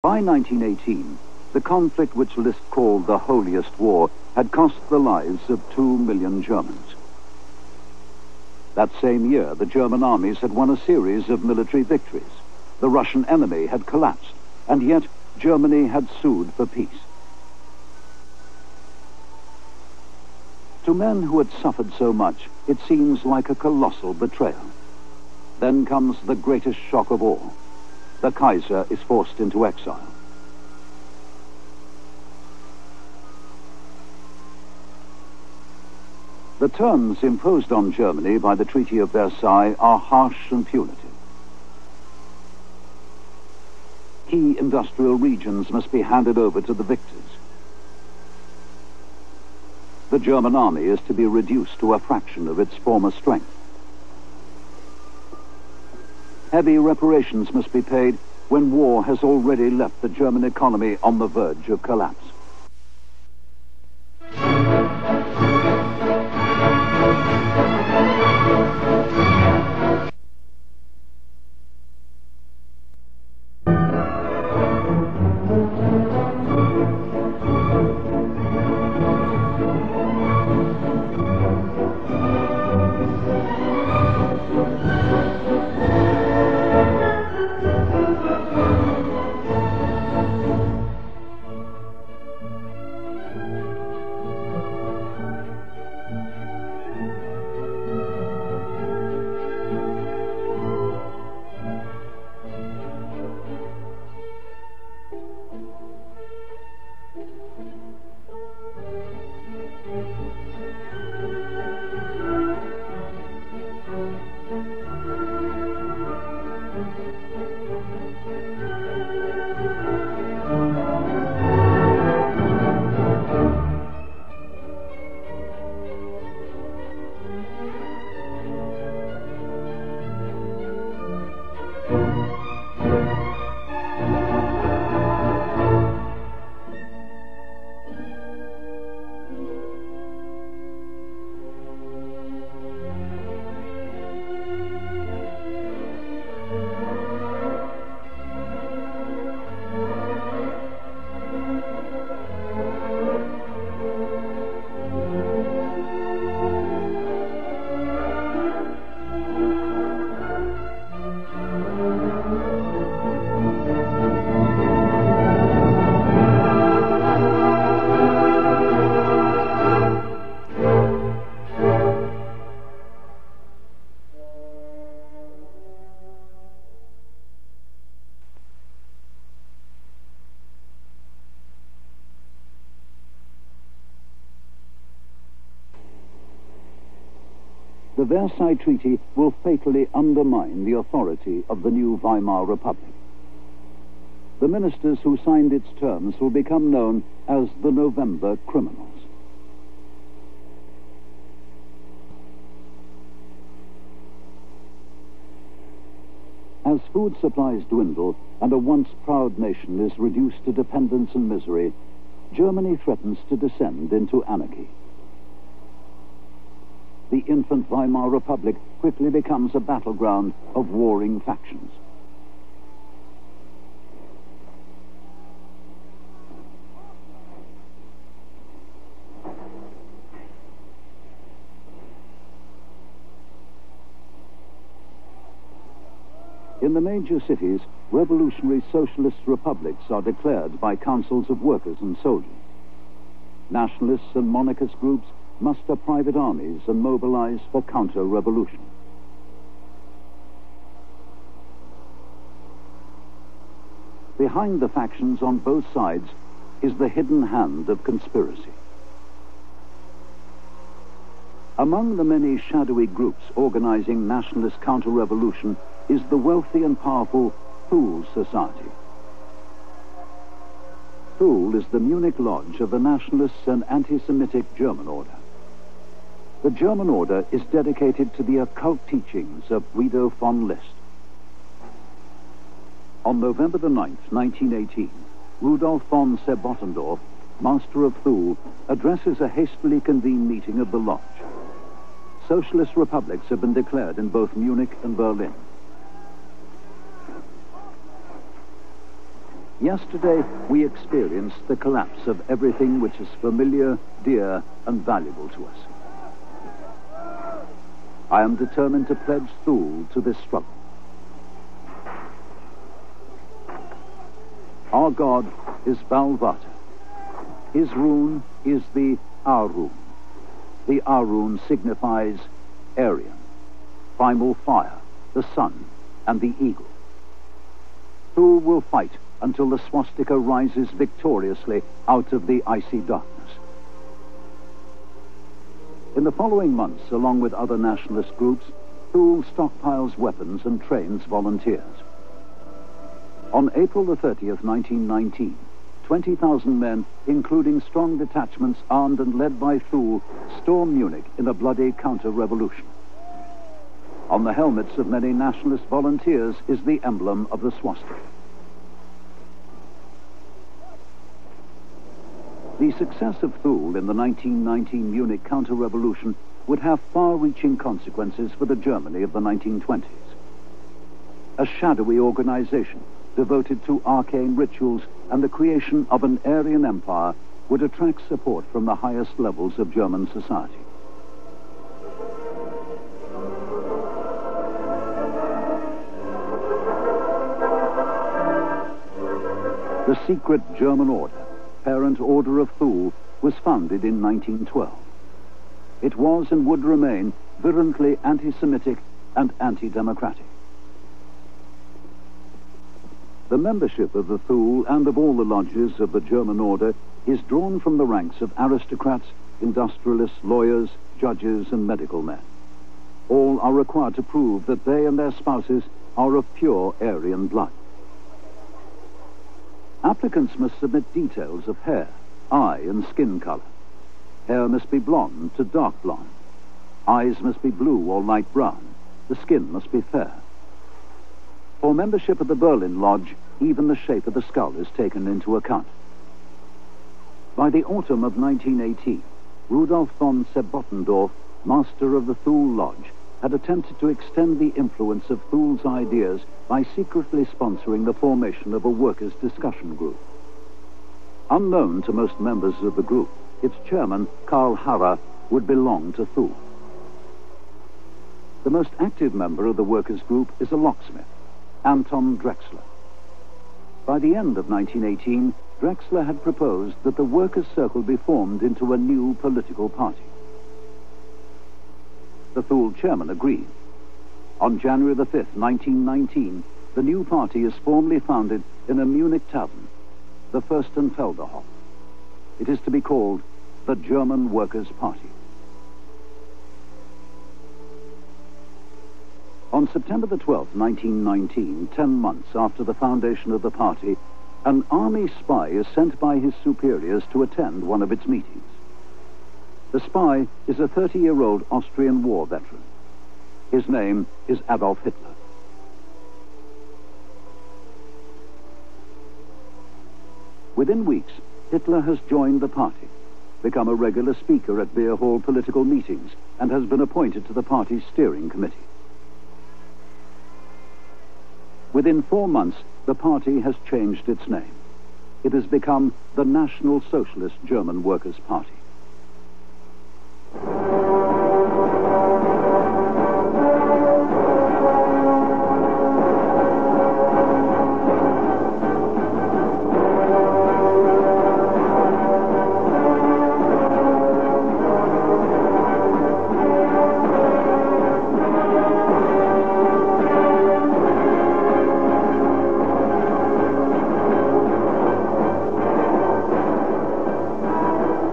By 1918, the conflict which Liszt called the holiest war had cost the lives of 2 million Germans. That same year, the German armies had won a series of military victories. The Russian enemy had collapsed, and yet Germany had sued for peace. To men who had suffered so much, it seems like a colossal betrayal. Then comes the greatest shock of all. The Kaiser is forced into exile. The terms imposed on Germany by the Treaty of Versailles are harsh and punitive. Key industrial regions must be handed over to the victors. The German army is to be reduced to a fraction of its former strength. Heavy reparations must be paid when war has already left the German economy on the verge of collapse. The Versailles Treaty will fatally undermine the authority of the new Weimar Republic. The ministers who signed its terms will become known as the November criminals. As food supplies dwindle and a once proud nation is reduced to dependence and misery, Germany threatens to descend into anarchy. The infant Weimar Republic quickly becomes a battleground of warring factions. In the major cities, revolutionary socialist republics are declared by councils of workers and soldiers. Nationalists and monarchist groups muster private armies and mobilize for counter-revolution. Behind the factions on both sides is the hidden hand of conspiracy. Among the many shadowy groups organizing nationalist counter-revolution is the wealthy and powerful Thule Society. Thule is the Munich lodge of the nationalists and anti-Semitic German Order. The German Order is dedicated to the occult teachings of Guido von List. On November the 9th, 1918, Rudolf von Sebottendorf, master of Thule, addresses a hastily convened meeting of the lodge. Socialist republics have been declared in both Munich and Berlin. Yesterday, we experienced the collapse of everything which is familiar, dear, and valuable to us. I am determined to pledge Thule to this struggle. Our god is Balvata. His rune is the Arun. The Arun signifies Aryan, primal fire, the sun, and the eagle. Thule will fight until the swastika rises victoriously out of the icy darkness. In the following months, along with other nationalist groups, Thule stockpiles weapons and trains volunteers. On April the 30th, 1919, 20,000 men, including strong detachments armed and led by Thule, storm Munich in a bloody counter-revolution. On the helmets of many nationalist volunteers is the emblem of the swastika. The success of Thule in the 1919 Munich counter-revolution would have far-reaching consequences for the Germany of the 1920s. A shadowy organization devoted to arcane rituals and the creation of an Aryan empire would attract support from the highest levels of German society. The secret German order, Parent Order of Thule, was founded in 1912. It was and would remain virulently anti-Semitic and anti-democratic. The membership of the Thule and of all the lodges of the German order is drawn from the ranks of aristocrats, industrialists, lawyers, judges, and medical men. All are required to prove that they and their spouses are of pure Aryan blood. Applicants must submit details of hair, eye, and skin color. Hair must be blonde to dark blonde. Eyes must be blue or light brown. The skin must be fair. For membership of the Berlin Lodge, even the shape of the skull is taken into account. By the autumn of 1918, Rudolf von Sebottendorf, master of the Thule Lodge, had attempted to extend the influence of Thule's ideas by secretly sponsoring the formation of a workers' discussion group. Unknown to most members of the group, its chairman, Karl Harrer, would belong to Thule. The most active member of the workers' group is a locksmith, Anton Drexler. By the end of 1918, Drexler had proposed that the workers' circle be formed into a new political party. The Thule chairman agreed. On January the 5th, 1919, the new party is formally founded in a Munich tavern, the Fürstenfelderhof. It is to be called the German Workers' Party. On September the 12th, 1919, 10 months after the foundation of the party, an army spy is sent by his superiors to attend one of its meetings. The spy is a 30-year-old Austrian war veteran. His name is Adolf Hitler. Within weeks, Hitler has joined the party, become a regular speaker at beer hall political meetings, and has been appointed to the party's steering committee. Within 4 months, the party has changed its name. It has become the National Socialist German Workers' Party.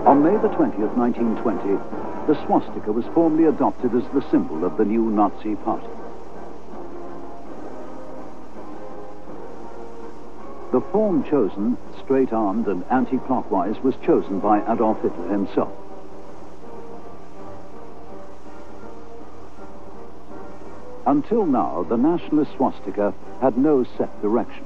On May the 20th, 1920, the swastika was formally adopted as the symbol of the new Nazi party. The form chosen, straight-armed and anti-clockwise, was chosen by Adolf Hitler himself. Until now, the nationalist swastika had no set direction.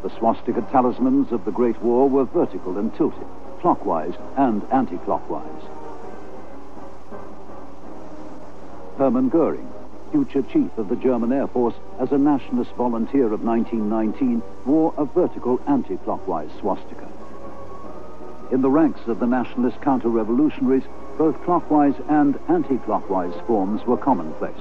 The swastika talismans of the Great War were vertical and tilted, clockwise and anti-clockwise. Hermann Goering, future chief of the German Air Force, as a nationalist volunteer of 1919, wore a vertical anti-clockwise swastika. In the ranks of the nationalist counter-revolutionaries, both clockwise and anti-clockwise forms were commonplace.